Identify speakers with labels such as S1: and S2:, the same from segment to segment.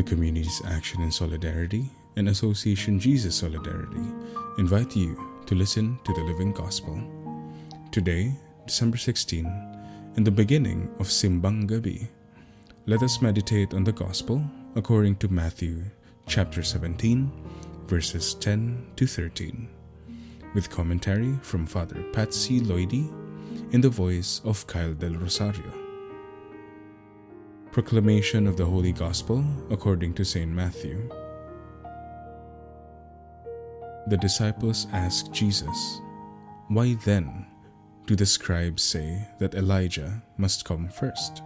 S1: Community's Action in Solidarity and Association Jesus Solidarity invite you to listen to the Living Gospel. Today, December 16, in the beginning of Simbang Gabi, let us meditate on the Gospel according to Matthew chapter 17, verses 10 to 13, with commentary from Father Patsy Lloydie in the voice of Kyle Del Rosario. Proclamation of the Holy Gospel according to St. Matthew. The disciples asked Jesus, "Why then do the scribes say that Elijah must come first?"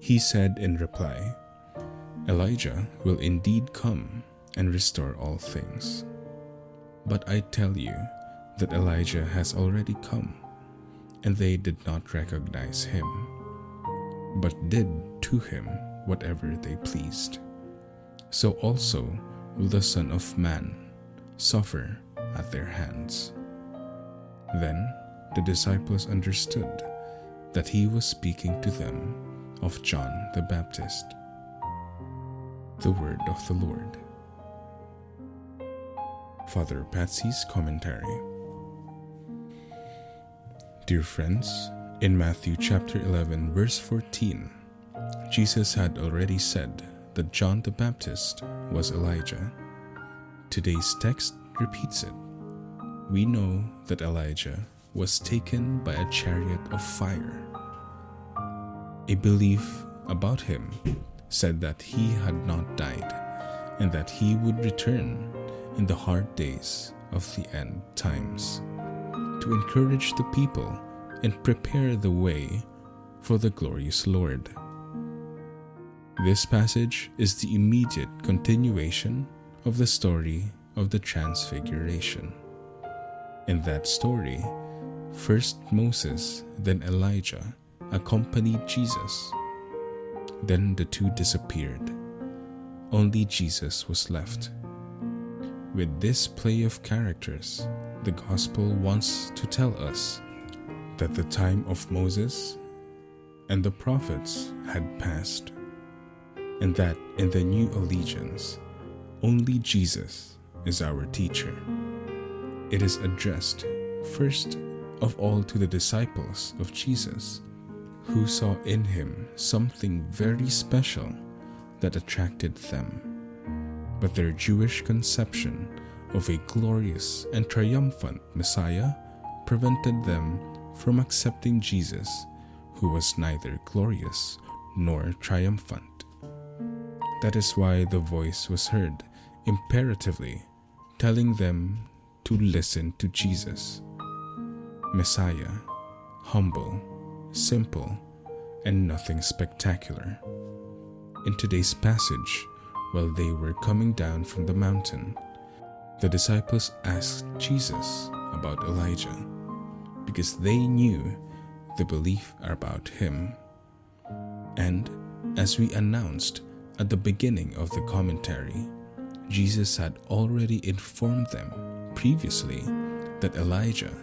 S1: He said in reply, "Elijah will indeed come and restore all things. But I tell you that Elijah has already come, and they did not recognize him, but did to him whatever they pleased. So also will the Son of Man suffer at their hands." Then the disciples understood that he was speaking to them of John the Baptist. The word of the Lord. Father Patsy's commentary. Dear friends, in Matthew chapter 11, verse 14, Jesus had already said that John the Baptist was Elijah. Today's text repeats it. We know that Elijah was taken by a chariot of fire. A belief about him said that he had not died and that he would return in the hard days of the end times to encourage the people and prepare the way for the glorious Lord. This passage is the immediate continuation of the story of the Transfiguration. In that story, first Moses, then Elijah accompanied Jesus. Then the two disappeared. Only Jesus was left. With this play of characters, the Gospel wants to tell us that the time of Moses and the prophets had passed, and that in the new allegiance, only Jesus is our teacher. It is addressed first of all to the disciples of Jesus, who saw in him something very special that attracted them. But their Jewish conception of a glorious and triumphant Messiah prevented them from accepting Jesus, who was neither glorious nor triumphant. That is why the voice was heard imperatively telling them to listen to Jesus, Messiah, humble, simple, and nothing spectacular. In today's passage, while they were coming down from the mountain, the disciples asked Jesus about Elijah because they knew the belief about him. And as we announced at the beginning of the commentary, Jesus had already informed them previously that Elijah,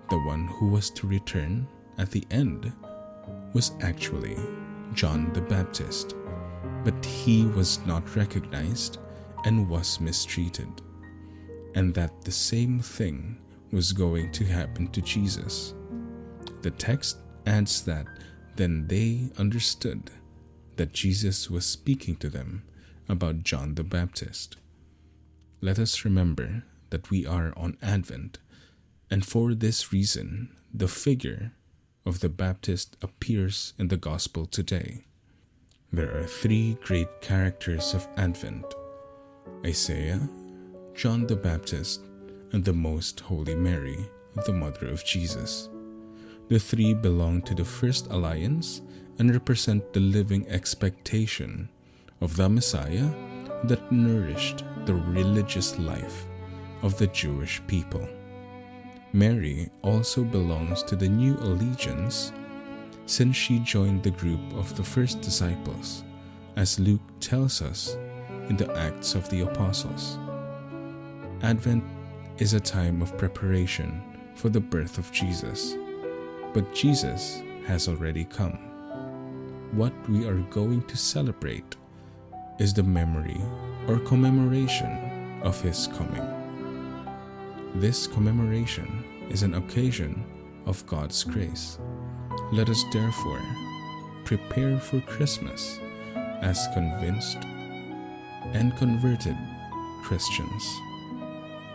S1: the one who was to return at the end, was actually John the Baptist, but he was not recognized and was mistreated, and that the same thing was going to happen to Jesus. The text adds that then they understood that Jesus was speaking to them about John the Baptist. Let us remember that we are on Advent, and for this reason, the figure of the Baptist appears in the Gospel today. There are three great characters of Advent: Isaiah, John the Baptist, and the Most Holy Mary, the Mother of Jesus. The three belong to the first alliance and represent the living expectation of the Messiah that nourished the religious life of the Jewish people. Mary also belongs to the new allegiance since she joined the group of the first disciples, as Luke tells us in the Acts of the Apostles. Advent is a time of preparation for the birth of Jesus, but Jesus has already come. What we are going to celebrate is the memory or commemoration of his coming. This commemoration is an occasion of God's grace. Let us therefore prepare for Christmas as convinced and converted Christians,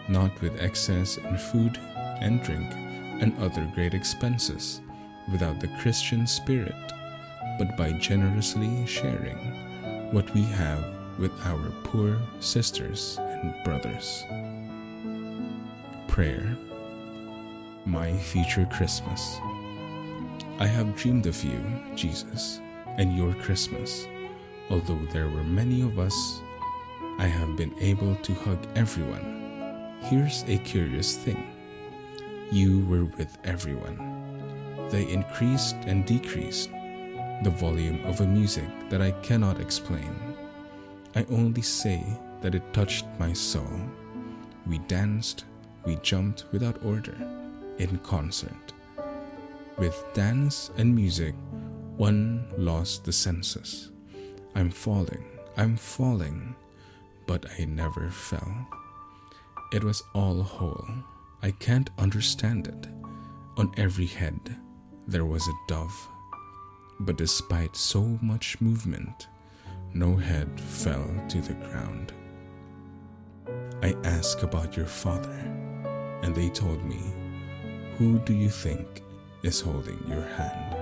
S1: not with excess in food and drink and other great expenses without the Christian spirit, but by generously sharing what we have with our poor sisters and brothers. Prayer. My future Christmas. I have dreamed of you, Jesus, and your Christmas. Although there were many of us, I have been able to hug everyone. Here's a curious thing. You were with everyone. They increased and decreased the volume of a music that I cannot explain. I only say that it touched my soul. We danced, we jumped without order, in concert. With dance and music, one lost the senses. I'm falling, but I never fell. It was all whole. I can't understand it. On every head there was a dove, but despite so much movement, no head fell to the ground. I asked about your father, and they told me, "Who do you think is holding your hand?"